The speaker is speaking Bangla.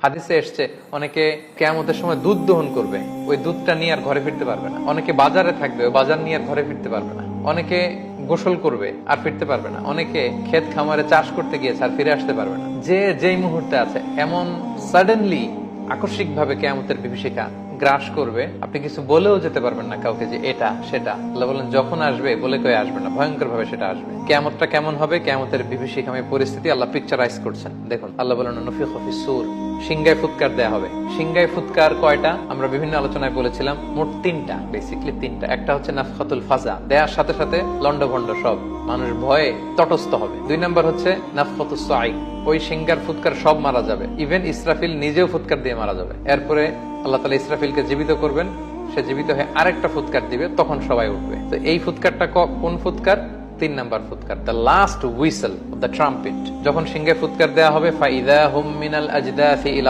হাদিসে এসছে অনেকে কিয়ামতের সময় দুধ দহন করবে, ওই দুধটা নিয়ে আর ঘরে ফিরতে পারবে না। অনেকে বাজারে থাকবে, ওই বাজার নিয়ে আর ঘরে ফিরতে পারবে না। অনেকে গোসল করবে আর ফিরতে পারবে না। অনেকে ক্ষেত খামারে চাষ করতে গিয়েছে আর ফিরে আসতে পারবে না। যে যেই মুহূর্তে আছে এমন সাডেনলি আকস্মিক ভাবে কিয়ামতের বিভীষিকা গ্রাস করবে, আপনি কিছু বলেও যেতে পারবেন না কাউকে যে এটা সেটা। আল্লাহ বলেন যখন আসবে বলে কয়ে আসবে না, ভয়ঙ্কর ভাবে সেটা আসবে। কিয়ামতটা কেমন হবে, কিয়ামতের বিভীষিকাময় পরিস্থিতি আল্লাহ পিকচারাইজ করছেন। দেখুন আল্লাহ বলেন নফিখু ফিস-সূর, সিংহায় ফুৎকার দেয়া হবে। সিংহায় ফুৎকার কয়টা আমরা বিভিন্ন আলোচনায় বলেছিলাম, মোট তিনটা, বেসিক্যালি তিনটা। একটা হচ্ছে নাফখাতুল ফাজা, দেয়ার সাথে সাথে লন্ডভন্ড সব মানুষ ভয়ে তটস্থ হবে। 2 নাম্বার হচ্ছে নাফখাতুস সাঈক, ওই সিংহার ফুৎকার সব মারা যাবে, ইভেন ইসরাফিল নিজেও ফুৎকার দিয়ে মারা যাবে। এরপরে আল্লাহ তাআলা ইসরাফিলকে জীবিত করবেন, সে জীবিত হয়ে আরেকটা ফুৎকার দিবে, তখন সবাই উঠবে। তো এই ফুৎকারটা কোন ফুৎকার? 3 নাম্বার ফুৎকার, the last whistle of the trumpet. যখন সিংহে ফুৎকার দেয়া হবে, ফাইদা হুম মিনাল আজদাসি ইলা